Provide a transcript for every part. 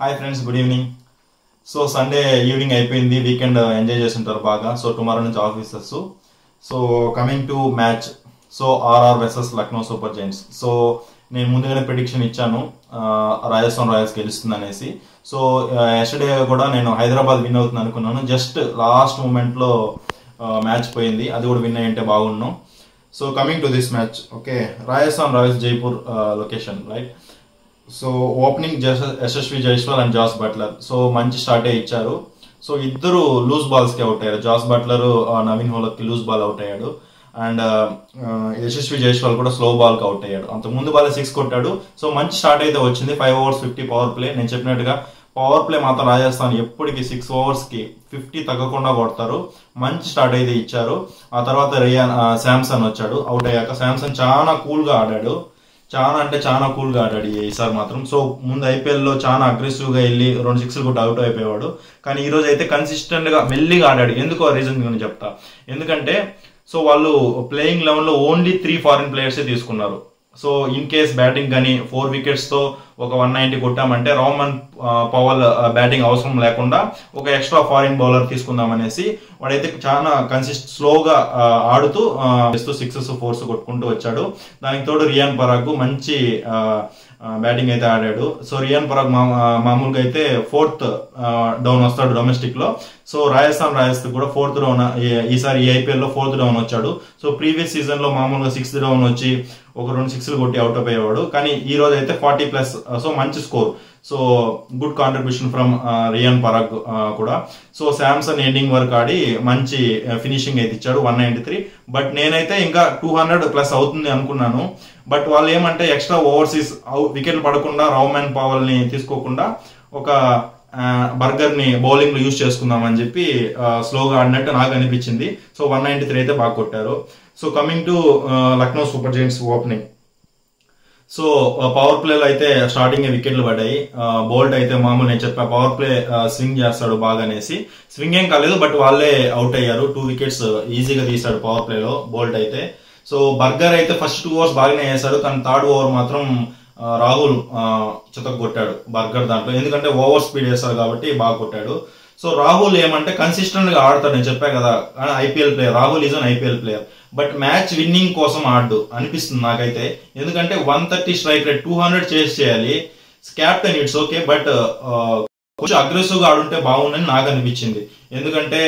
Hi friends, good evening. So Sunday evening అయిపోయింది, weekend enjoy చేస్తుంటారు బాగా. సో టుమారో నుంచి offices. So coming to match, so RR versus Lucknow Super Giants. So నేను ముందుగానే prediction ఇచ్చాను Rajasthan Royals గెలుస్తుంది అనేసి. సో ఎస్టర్డే కూడా నేను హైదరాబాద్ విన్ అవుతుంది అనుకున్నాను. జస్ట్ లాస్ట్ మూమెంట్ లో మ్యాచ్ పోయింది, అది కూడా విన్ అయ్యింటే బాగున్నాం. So coming to this match, okay, Rajasthan Royals Jaipur location, right. So opening Yashasvi Jaiswal and Jos Buttler. So మంచి స్టార్టే ఇచ్చారు. సో ఇద్దరు లూజ్ బాల్స్ కి అవుట్ అయ్యారు. జాస్ బట్లర్ నవీన్ హోలక్ కి లూజ్ బాల్ అవుట్ అయ్యాడు, అండ్ యశస్వి జైస్వాల్ కూడా స్లో బాల్ కి అవుట్ అయ్యాడు. అంత ముందు బాల్ 6 కొట్టాడు. సో మంచి స్టార్ట్ అయితే వచ్చింది. 5 overs 50 పవర్ ప్లే. నేను చెప్పినట్టుగా పవర్ ప్లే మాత్రం రాజస్థాన్ ఎప్పటికి 6 overs కి 50 తగ్గకుండా కొడతారు. మంచి స్టార్ట్ అయితే ఇచ్చారు. ఆ తర్వాత శాంసన్ వచ్చాడు అవుట్ అయ్యాక. శాంసన్ చాలా కూల్ గా ఆడాడు, చాలా కూల్ గా ఆడాడు ఈసారి మాత్రం. సో ముందు ఐపీఎల్ లో చాలా అగ్రెసివ్ గా వెళ్ళి 2 6 కొట్టి అవుట్ అయిపోయేవాడు. కానీ ఈ రోజు అయితే కన్సిస్టెంట్ గా మెల్లిగా ఆడాడు. ఎందుకో రీజన్ గురించి చెప్తా. ఎందుకంటే సో వాళ్ళు ప్లేయింగ్ లెవెన్ లో ఓన్లీ 3 ఫారిన్ ప్లేయర్స్ తీసుకున్నారు. సో ఇన్ కేస్ బ్యాటింగ్ కానీ 4 wickets తో ఒక 190 కొట్టామంటే రామన్ పవల్ బ్యాటింగ్ అవసరం లేకుండా ఒక ఎక్స్ట్రా ఫారిన్ బౌలర్ తీసుకుందాం అనేసి వాడైతే చాలా స్లోగా ఆడుతూ 6s 4s కొట్టుకుంటూ వచ్చాడు. దానికి తోడు రియాన్ పరాగ్ మంచి బ్యాటింగ్ అయితే ఆడాడు. సో రియాన్ పరాగ్ మామూలుగా అయితే 4th డౌన్ వస్తాడు డొమెస్టిక్ లో. సో రాజస్థాన్ రాయల్స్ కూడా 4th డౌన్ ఈసారి ఈ ఐపీఎల్ లో 4th డౌన్ వచ్చాడు. సో ప్రీవియస్ సీజన్ లో మామూలుగా 6th డౌన్ వచ్చి ఒక 2 6 కొట్టి అవుట్ అయిపోయేవాడు. కానీ ఈ రోజు అయితే 40+. సో మంచి score. So good contribution from Riyan Parag కూడా. సో శాంసన్ ఎండింగ్ వరకు ఆడి మంచి ఫినిషింగ్ అయితే ఇచ్చాడు 193. బట్ నేనైతే ఇంకా 200+ అవుతుంది అనుకున్నాను. బట్ వాళ్ళు ఏమంటే ఎక్స్ట్రా ఓవర్సీస్ వికెట్లు పడకుండా రామన్ పవల్ ని తీసుకోకుండా ఒక బర్గర్ ని బౌలింగ్ లో యూజ్ చేసుకుందాం అని చెప్పి స్లోగా ఆడినట్టు నాకు అనిపించింది. సో 193 అయితే బాగా కొట్టారు. So coming to Lucknow Super Giants opening. So power ప్లేలో అయితే స్టార్టింగ్ వికెట్లు పడ్డాయి. బోల్ట్ అయితే మామూలు నేను చెప్పా పవర్ ప్లే స్వింగ్ చేస్తాడు బాగా అనేసి. స్వింగ్ ఏం కాలేదు, బట్ వాళ్ళే అవుట్ అయ్యారు. 2 wickets ఈజీగా తీశాడు పవర్ ప్లేలో బోల్ట్ అయితే. సో బర్గర్ అయితే ఫస్ట్ 2 overs బాగానే వేశాడు, కానీ 3rd over మాత్రం రాహుల్ చితక్ కొట్టాడు బర్గర్ దాంట్లో. ఎందుకంటే ఓవర్ స్పీడ్ వేస్తాడు కాబట్టి బాగా కొట్టాడు. సో రాహుల్ ఏమంటే కన్సిస్టెంట్ గా ఆడతాడు, నేను చెప్పా కదా IPL player. Rahul is an IPL player, but match winning కోసం ఆడు అనిపిస్తుంది నాకైతే. ఎందుకంటే 130 స్ట్రైక్ రేట్ 200 చేస్ చేయాలి. క్యాప్టెన్ ఇట్స్ ఓకే, బట్ కొంచెం అగ్రెసివ్ గా ఆడుంటే బాగుందని నాకు అనిపించింది. ఎందుకంటే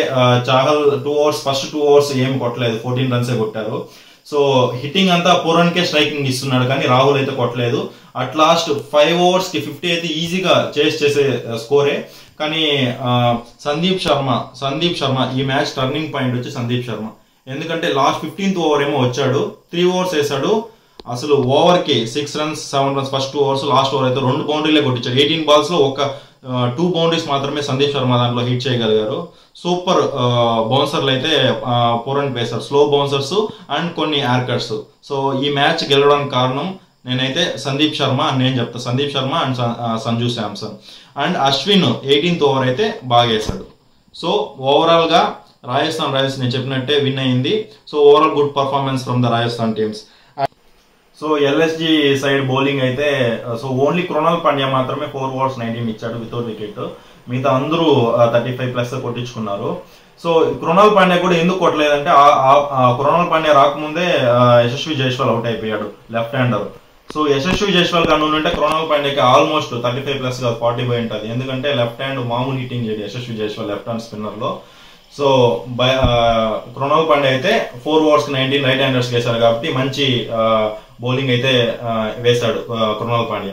చాహల్ 2 overs ఫస్ట్ 2 overs ఏం కొట్టలేదు, 14 runs కొట్టారు. సో హిట్టింగ్ అంతా పూరన్కే స్ట్రైకింగ్ ఇస్తున్నాడు, కానీ రాహుల్ అయితే కొట్టలేదు. అట్ లాస్ట్ 5 overs కి 50 అయితే ఈజీగా చేసే స్కోరే. కానీ సందీప్ శర్మ ఈ మ్యాచ్ టర్నింగ్ పాయింట్ వచ్చి సందీప్ శర్మ. ఎందుకంటే లాస్ట్ 15th over ఏమో వచ్చాడు, 3 overs వేసాడు. అసలు ఓవర్ కి 6 runs 7 runs first 2 overs. Last over అయితే 2 బౌండరీలే కొట్టించాడు. 18 balls లో ఒక 2 boundaries మాత్రమే సందీప్ శర్మ దాంట్లో హిట్ చేయగలిగారు. సూపర్ బౌన్సర్లు అయితే Pooran pacer, slow bouncers and కొన్ని యార్కర్స్. సో ఈ మ్యాచ్ గెలవడానికి కారణం నేనైతే సందీప్ శర్మ అని నేను చెప్తా. Sandeep Sharma and Sanju Samson. And Ashwin 18th over అయితే బాగా వేశాడు. సో ఓవరాల్ గా రాజస్థాన్ రాయల్స్ నేను చెప్పినట్టే విన్ అయింది. So overall good performance from the Rajasthan teams. So LSG side bowling అయితే సో ఓన్లీ కృణాల్ పాండ్యా మాత్రమే 4 overs 19 ఇచ్చాడు వితౌట్ వికెట్. మిగతా అందరూ 35+ కొట్టించుకున్నారు. సో కృణాల్ పాండ్యా కూడా ఎందుకు కొట్టలేదంటే కృణాల్ పాండ్యా రాకముందే యశస్వి జైస్వాల్ అవుట్ అయిపోయాడు, left hander. So Yashasvi Jaiswal కన్నా ఉంటే కృణాల్ పాండ్యాకి ఆల్మోస్ట్ 35+ 40 పోయి ఉంటుంది. ఎందుకంటే లెఫ్ట్ హ్యాండ్ మామూలు హిట్టింగ్ చేయడు Yashasvi Jaiswal left hand spinner లో. సో కృణాల్ పాండ్యా అయితే 4 overs 19 రైట్ హ్యాండర్స్ వేశారు కాబట్టి మంచి బౌలింగ్ అయితే వేశాడు కృణాల్ పాండ్యా.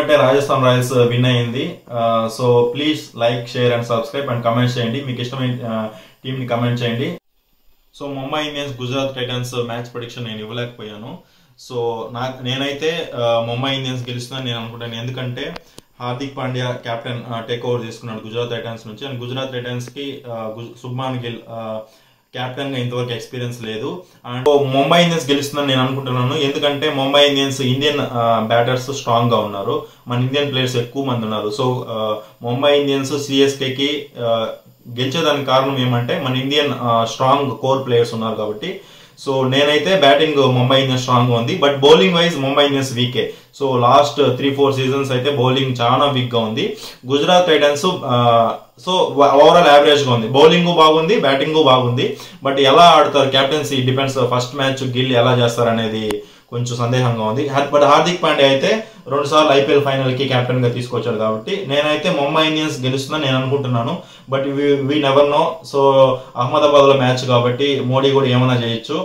అంటే రాజస్థాన్ రాయల్స్ విన్ అయింది. So please like, share and subscribe and comment చేయండి. మీకు ఇష్టమైన టీమ్ ని కమెంట్ చేయండి. So Mumbai Indians Gujarat Titans match prediction నేను ఇవ్వలేకపోయాను. సో నేనైతే ముంబై ఇండియన్స్ గెలుస్తుందని నేను అనుకుంటాను. ఎందుకంటే Hardik Pandya captain take over తీసుకున్నాడు గుజరాత్ టైటన్స్ నుంచి. అండ్ గుజరాత్ టైటన్స్ కి శుభ్మాన్ గిల్ కెప్టెన్ గా ఇంతవరకు ఎక్స్పీరియన్స్ లేదు. అండ్ ముంబై ఇండియన్స్ గెలుస్తుందని నేను అనుకుంటున్నాను. ఎందుకంటే Mumbai Indians Indian batters strong గా ఉన్నారు, మన ఇండియన్ ప్లేయర్స్ ఎక్కువ మంది ఉన్నారు. సో ముంబై ఇండియన్స్ సిఎస్కే కి గెలిచేదానికి కారణం ఏమంటే మన ఇండియన్ స్ట్రాంగ్ కోర్ ప్లేయర్స్ ఉన్నారు కాబట్టి. సో నేనైతే బ్యాటింగ్ ముంబై ఇండియన్స్ స్ట్రాంగ్ గా ఉంది, but bowling wise Mumbai Indians వీకే. సో లాస్ట్ 3-4 సీజన్స్ అయితే బౌలింగ్ చాలా వీక్ గా ఉంది. Gujarat Titans so overall average గా ఉంది, బౌలింగ్ బాగుంది, బ్యాటింగ్ బాగుంది. బట్ ఎలా ఆడతారు captaincy depends. First match Gill ఎలా చేస్తారు అనేది కొంచెం సందేహంగా ఉంది. బట్ హార్దిక్ పాండ్యా అయితే 2 సార్లు ఐపీఎల్ ఫైనల్ కి కెప్టెన్ గా తీసుకొచ్చాడు కాబట్టి నేనైతే ముంబై ఇండియన్స్ గెలుస్తుందని నేను అనుకుంటున్నాను. But we never know. So Ahmedabad లో మ్యాచ్ కాబట్టి మోడీ కూడా ఏమైనా చేయొచ్చు.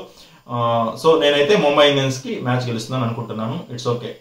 సో నేనైతే ముంబై ఇండియన్స్ కి మ్యాచ్ గెలుస్తుందని అనుకుంటున్నాను. It's okay.